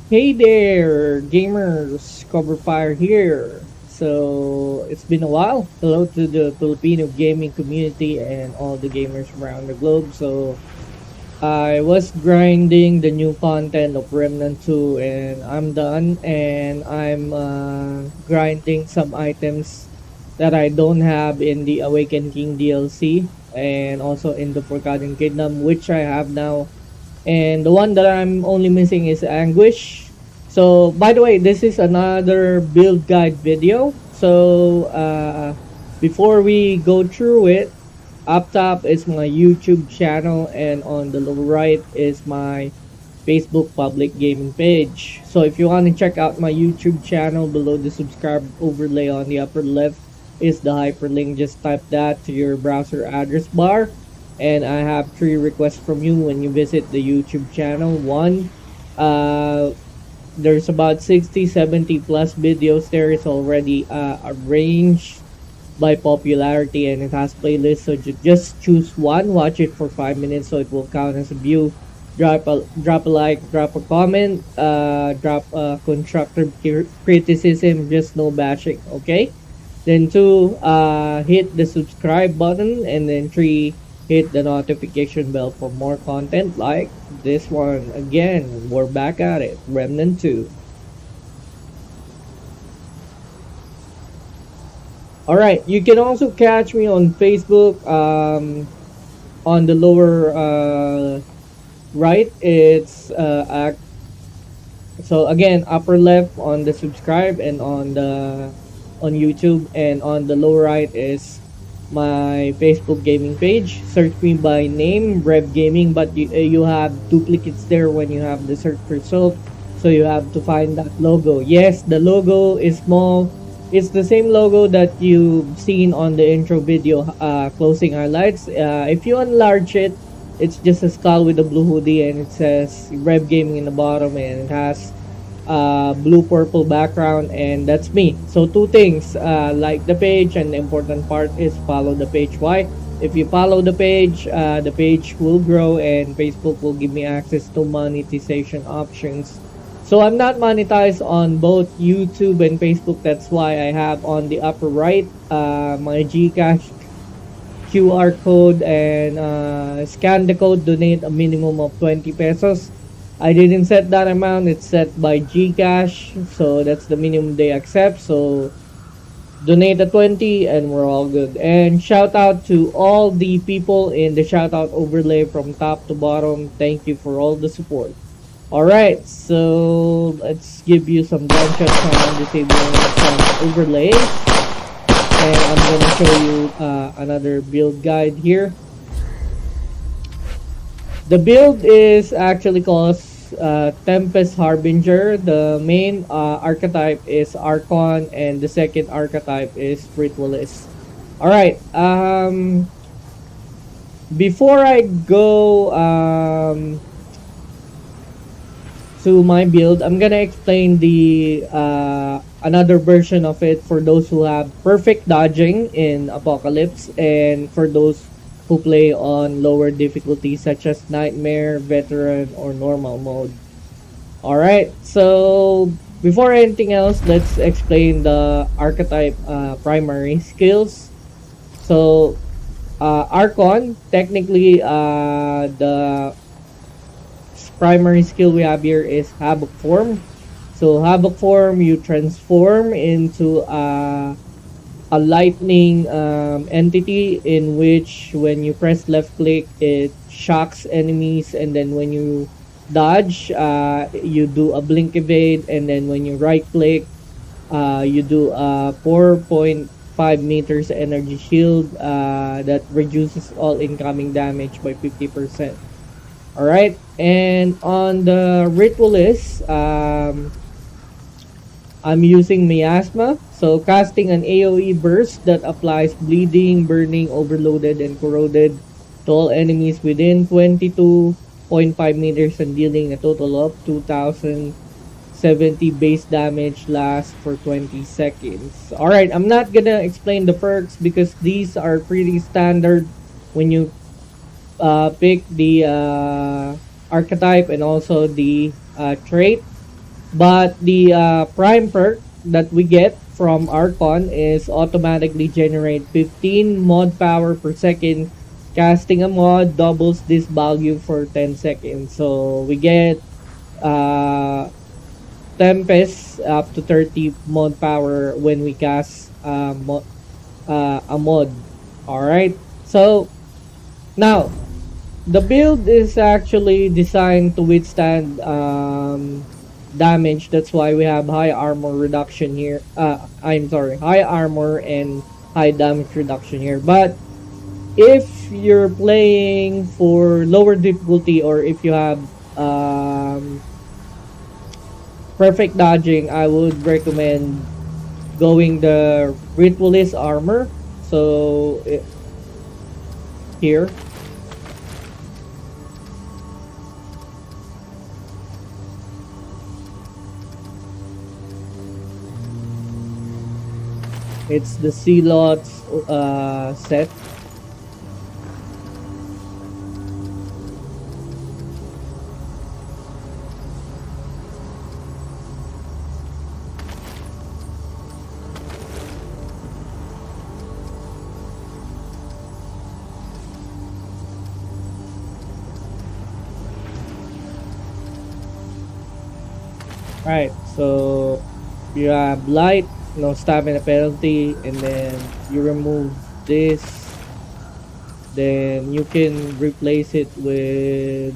Hey there, gamers! Cover Fire here. So, it's been a while. Hello to the Filipino gaming community and all the gamers around the globe. So, I was grinding the new content of Remant2 and I'm done. And I'm grinding some items that I don't have in the Awakened King DLC and also in the Forgotten Kingdom, which I have now, and the one that I'm only missing is Anguish. So, by the way, this is another build guide video. So, before we go through it, up top is my YouTube channel, and on the lower right is my Facebook public gaming page. So, if you want to check out my YouTube channel, below the subscribe overlay on the upper left is the hyperlink. Just type that to your browser address bar, and I have three requests from you when you visit the YouTube channel. One, uh, there's about 60, 70 plus videos there. It's already arranged by popularity and it has playlists. So just choose one, watch it for 5 minutes so it will count as a view. Drop a like, drop a comment, drop a constructive criticism, just no bashing, okay? Then two, hit the subscribe button, and then three, hit the notification bell for more content like this one. Again, we're back at it, Remnant 2. Alright, you can also catch me on Facebook. On the lower right, it's so again, upper left on the subscribe and on YouTube, and on the lower right is my Facebook gaming page. Search me by name, Rev Gaming, but you have duplicates there when you have the search result, so you have to find that logo. Yes, the logo is small. It's the same logo that you've seen on the intro video, closing highlights. If you enlarge it, it's just a skull with a blue hoodie, and it says Rev Gaming in the bottom, and it has blue purple background, and that's me. So two things, like the page, and the important part is follow the page. Why? If you follow the page will grow and Facebook will give me access to monetization options. So I'm not monetized on both YouTube and Facebook. That's why I have on the upper right my Gcash QR code, and scan the code, donate a minimum of 20 pesos. I didn't set that amount, it's set by Gcash, so that's the minimum they accept. So donate a 20 and we're all good. And shout out to all the people in the shout out overlay from top to bottom. Thank you for all the support. Alright, so let's give you some gunshots on the table and some overlay. And I'm gonna show you another build guide here. The build is actually called Tempest Harbinger. The main archetype is Archon, and the second archetype is Ritualist. Alright, before I go to my build, I'm gonna explain the another version of it for those who have perfect dodging in Apocalypse, and for those who play on lower difficulties such as Nightmare, Veteran, or Normal mode. Alright, so before anything else, let's explain the archetype primary skills. So, Archon, technically, the primary skill we have here is Havoc Form. So, Havoc Form, you transform into a lightning entity, in which when you press left click it shocks enemies, and then when you dodge, you do a blink evade, and then when you right click, you do a 4.5 meters energy shield that reduces all incoming damage by 50%. Alright, and on the Ritualist, I'm using Miasma. So casting an AoE burst that applies bleeding, burning, overloaded, and corroded to all enemies within 22.5 meters, and dealing a total of 2070 base damage, lasts for 20 seconds. Alright, I'm not gonna explain the perks because these are pretty standard when you pick the archetype and also the trait. But the prime perk that we get from Archon is automatically generate 15 mod power per second. Casting a mod doubles this value for 10 seconds. So we get uh, Tempest up to 30 mod power when we cast a mod. Alright. So now the build is actually designed to withstand damage. That's why we have high armor reduction here. I'm sorry, high armor and high damage reduction here. But if you're playing for lower difficulty, or if you have perfect dodging, I would recommend going the Ritualist armor. So here, it's the Zealots set. Right, so you have Blight, no stamina penalty, and then you remove this, then you can replace it with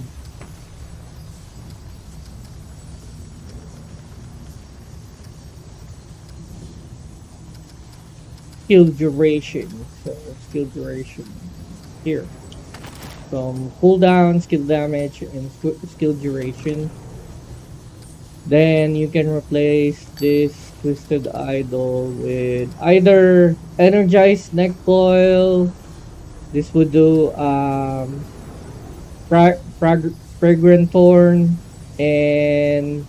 skill duration. So skill duration here. From cooldown, skill damage, and skill duration. Then you can replace this Twisted Idol with either Energized Neck Coil. This would do Fragrant Thorn, and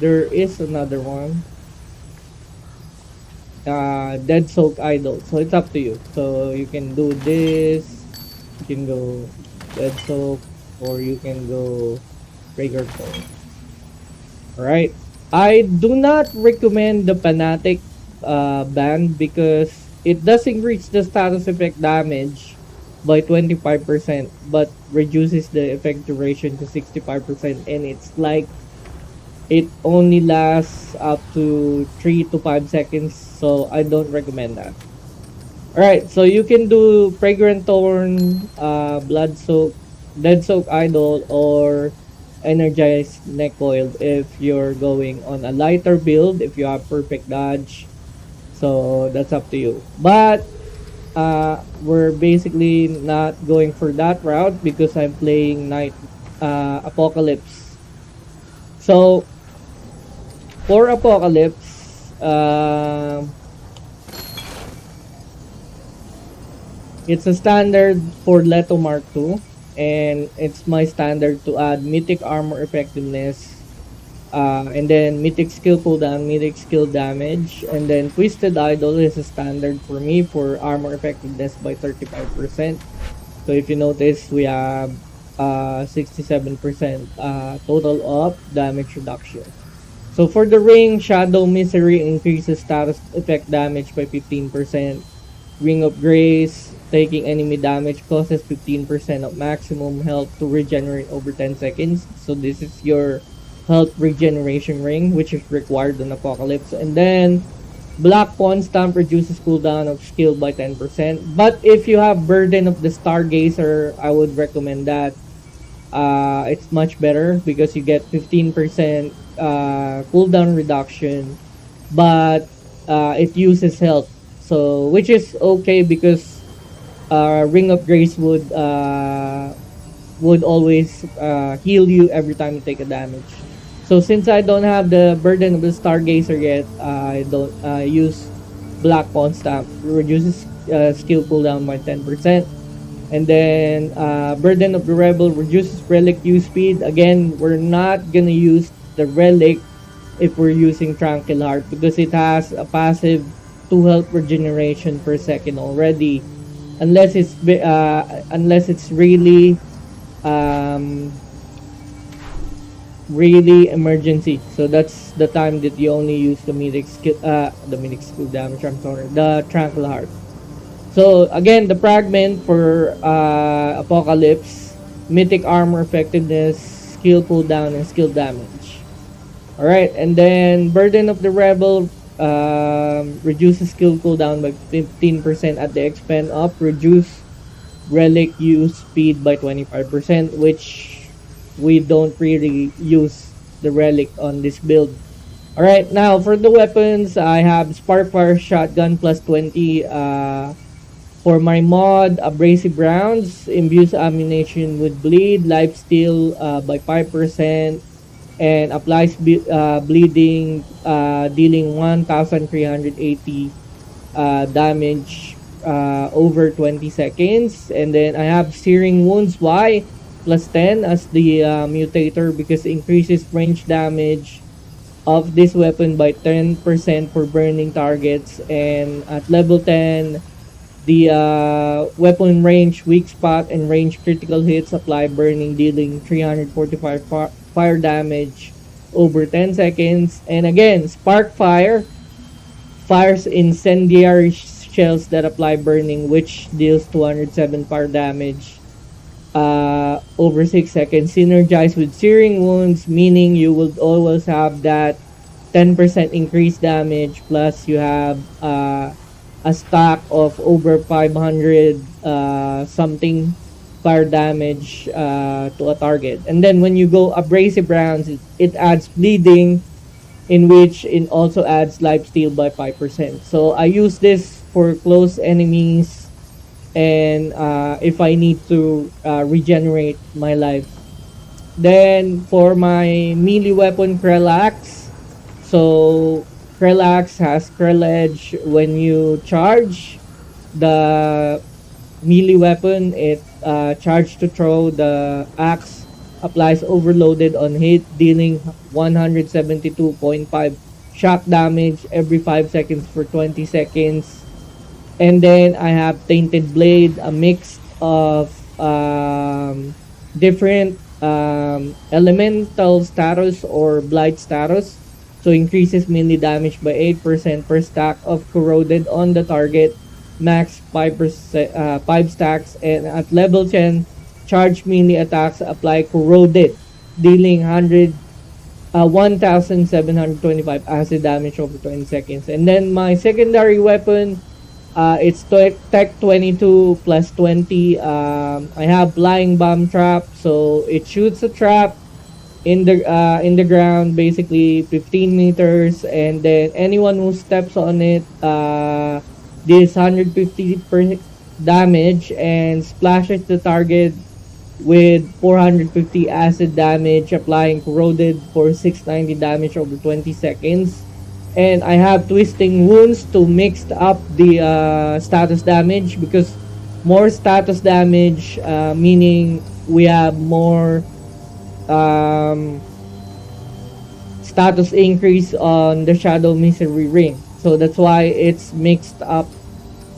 there is another one, Dead Soak Idol. So it's up to you. So you can do this, you can go Dead Soak, or you can go Fragrant Thorn. Alright. I do not recommend the Fanatic band because it does increase the status effect damage by 25%, but reduces the effect duration to 65%, and it's like it only lasts up to 3 to 5 seconds, so I don't recommend that. Alright, so you can do Fragrant Thorn, Blood Soak, Dead Soak Idol, or Energized Neck Coil if you're going on a lighter build, if you have perfect dodge. So that's up to you. But we're basically not going for that route because I'm playing Night Apocalypse. So for Apocalypse, it's a standard for Leto Mark II, and it's my standard to add Mythic Armor Effectiveness, and then Mythic Skill Cooldown, Mythic Skill Damage, and then Twisted Idol is a standard for me for Armor Effectiveness by 35%. So if you notice, we have 67% total of damage reduction. So for the ring, Shadow Misery increases status effect damage by 15%. Ring of Grace, taking enemy damage causes 15% of maximum health to regenerate over 10 seconds. So this is your health regeneration ring, which is required on Apocalypse. And then Black Pawn Stamp reduces cooldown of skill by 10%. But if you have Burden of the Stargazer, I would recommend that. It's much better because you get 15% cooldown reduction, but it uses health. So, which is okay because Ring of Grace would always heal you every time you take a damage. So since I don't have the Burden of the Stargazer yet, I don't use Black Pawn Stamp. It reduces skill cooldown by 10%. And then Burden of the Rebel reduces relic use speed. Again, we're not gonna use the relic if we're using Tranquil Heart because it has a passive 2 health regeneration per second already, unless it's really really emergency. So that's the time that you only use the mythic skill damage. I'm sorry, the tranquil heart. So again, the fragment for Apocalypse, mythic armor effectiveness, skill cooldown, and skill damage. All right, and then burden of the rebel reduces skill cooldown by 15% at the expense of reduce relic use speed by 25%, which we don't really use the relic on this build. Alright, now for the weapons, I have Sparkfire Shotgun plus 20. For my mod, Abrasive Rounds, imbues ammunition with bleed, lifesteal by 5%, and applies bleeding, dealing 1,380 damage over 20 seconds. And then I have Searing Wounds Y plus 10 as the mutator because it increases range damage of this weapon by 10% for burning targets. And at level 10, the weapon range, weak spot, and range critical hits apply burning, dealing 345 fire damage over 10 seconds. And again, Spark Fire fires incendiary shells that apply burning, which deals 207 fire damage over 6 seconds. Synergize with Searing Wounds, meaning you will always have that 10% increased damage, plus you have a stack of over 500 something fire damage to a target. And then when you go Abrasive Rounds, it adds bleeding, in which it also adds lifesteal by 5%. So I use this for close enemies and if I need to regenerate my life. Then for my melee weapon, Krelax. So Krelax has Krell Edge. When you charge the melee weapon, it charge to throw. The axe applies overloaded on hit, dealing 172.5 shock damage every 5 seconds for 20 seconds. And then I have Tainted Blade, a mix of different elemental status or blight status. So increases melee damage by 8% per stack of corroded on the target, max 5%, 5 stacks, and at level 10, charge melee attacks apply corroded, dealing 1,725 acid damage over 20 seconds. And then my secondary weapon, it's Tech 22 plus 20. I have Flying Bomb Trap, so it shoots a trap in the ground, basically 15 meters, and then anyone who steps on it deals 150 damage and splashes the target with 450 acid damage, applying corroded for 690 damage over 20 seconds. And I have Twisting Wounds to mix up the status damage, because more status damage meaning we have more status increase on the Shadow Misery Ring. So that's why it's mixed up.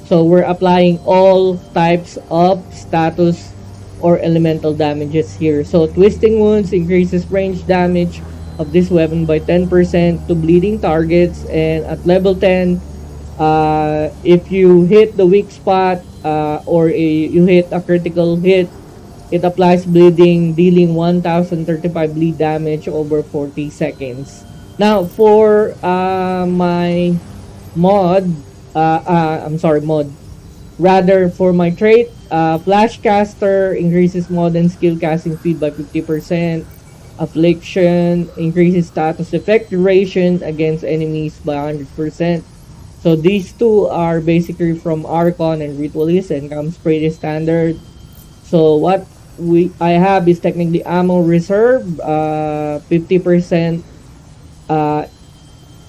So we're applying all types of status or elemental damages here. So Twisting Wounds increases range damage of this weapon by 10% to bleeding targets, and at level 10, if you hit the weak spot or you hit a critical hit, it applies bleeding, dealing 1,035 bleed damage over 40 seconds. Now for my mod, rather for my trait, Flashcaster increases mod and skill casting speed by 50%. Affliction increases status effect duration against enemies by 100%. So these two are basically from Archon and Ritualist and comes pretty standard. So what I have is technically ammo reserve, 50%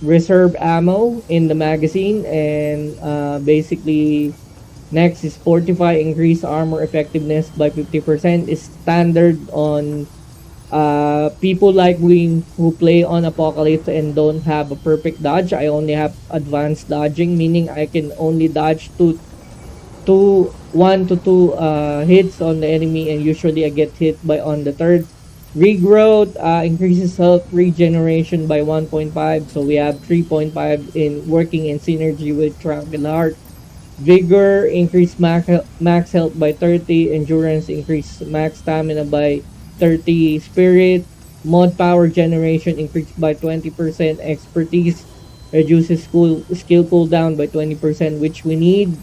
reserve ammo in the magazine, and basically next is Fortify, increase armor effectiveness by 50%, is standard on people like me who play on Apocalypse and don't have a perfect dodge. I only have advanced dodging, meaning I can only dodge 1 to 2 hits on the enemy, and usually I get hit by on the third. Regrowth increases health regeneration by 1.5. So we have 3.5 in working in synergy with Tranquil Heart. Vigor increase max health by 30. Endurance increase max stamina by 30. Spirit mod power generation increased by 20%. Expertise reduces skill cooldown by 20%, which we need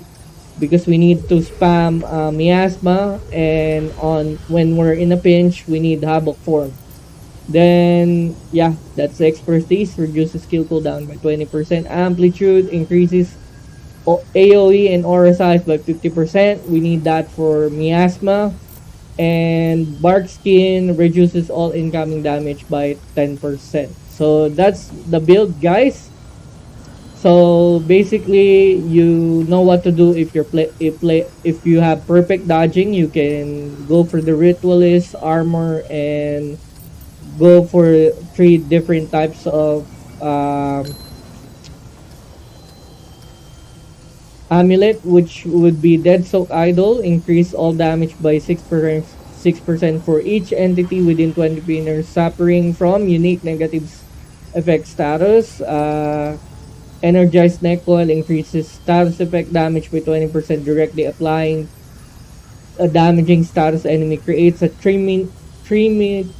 because we need to spam miasma, and on when we're in a pinch we need havoc form. Then yeah, that's expertise, reduces skill cooldown by 20%. Amplitude increases AoE and aura size by 50%. We need that for miasma. And bark skin reduces all incoming damage by 10%. So that's the build, guys. So basically, you know what to do if if you have perfect dodging. You can go for the Ritualist armor and go for 3 different types of amulet, which would be Dead Soak Idol, increase all damage by 6% for each entity within 20 pinners suffering from unique negative effect status. Energized Neck Coil increases status effect damage by 20% directly applying a damaging status enemy, creates a 3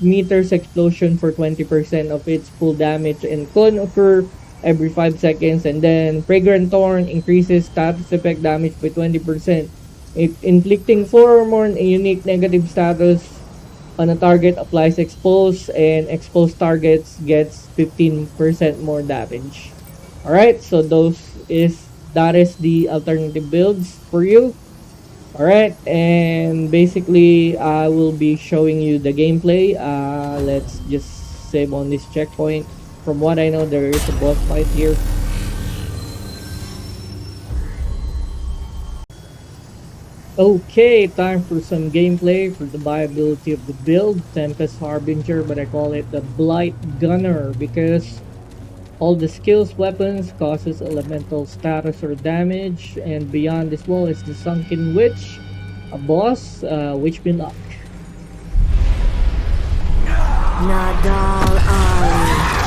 meters explosion for 20% of its full damage and can occur every 5 seconds. And then Fragrant Thorn increases status effect damage by 20%. If inflicting 4 or more unique negative status on a target, applies expose, and exposed targets gets 15% more damage. Alright, so that is the alternative builds for you. Alright, and basically I will be showing you the gameplay. Let's just save on this checkpoint. From what I know, there is a boss fight here. Okay, time for some gameplay for the viability of the build. Tempest Harbinger, but I call it the Blight Gunner because all the skills weapons causes elemental status or damage, and beyond this wall is the Sunken Witch, a boss, which we lock. Nadal Ali.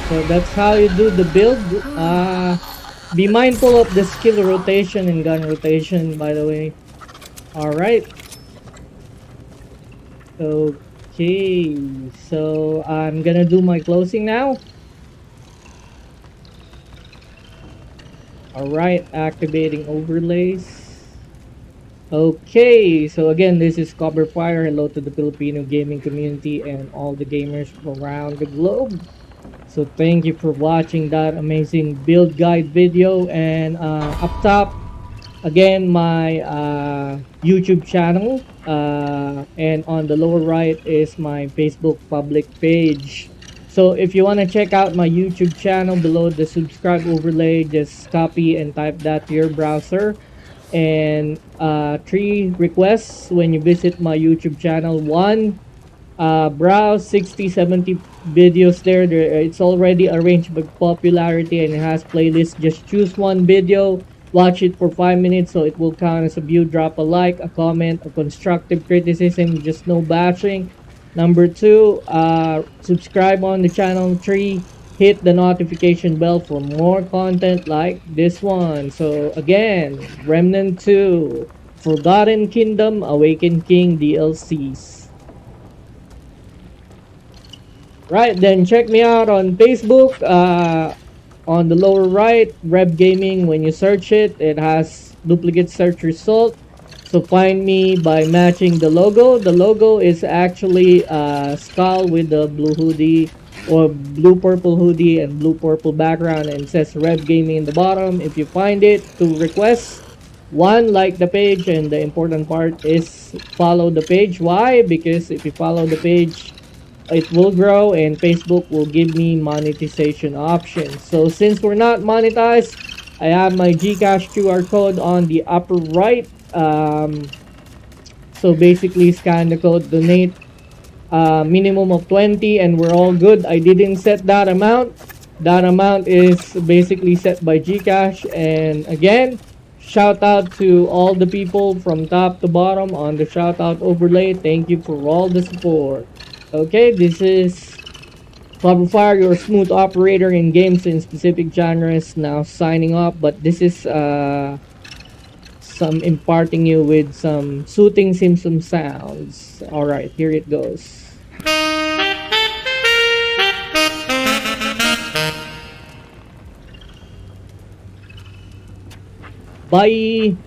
So that's how you do the build. Be mindful of the skill rotation and gun rotation, by the way. All right. Okay. So I'm gonna do my closing now. All right. Activating overlays. Okay, so again, this is Cover Fire. Hello to the Filipino gaming community and all the gamers around the globe. So thank you for watching that amazing build guide video. And up top, again, my YouTube channel. And on the lower right is my Facebook public page. So if you want to check out my YouTube channel below the subscribe overlay, just copy and type that to your browser. And three requests when you visit my YouTube channel. One, browse 60 70 videos there. It's already arranged by popularity and it has playlists. Just choose one video, watch it for 5 minutes so it will count as a view. Drop a like, a comment, a constructive criticism, just no bashing. Number two, subscribe on the channel. Three, hit the notification bell for more content like this one. So again, Remnant 2, Forgotten Kingdom, Awakened King DLCs. Right, then check me out on Facebook. On the lower right, Rev Gaming. When you search it, it has duplicate search result. So find me by matching the logo. The logo is actually a skull with the blue hoodie or blue purple hoodie and blue purple background, and it says Rev Gaming in the bottom. If you find it, to request one, like the page, and the important part is follow the page. Why? Because if you follow the page, it will grow and Facebook will give me monetization options. So since we're not monetized, I have my Gcash QR code on the upper right. So basically scan the code, donate minimum of 20, and we're all good. I didn't set that amount. That amount is basically set by Gcash. And again, shout out to all the people from top to bottom on the shout out overlay. Thank you for all the support. Okay, this is Cloverfire, your smooth operator in games in specific genres, now signing off. But this is some imparting you with some soothing Simpson sounds. Alright, here it goes. Bye!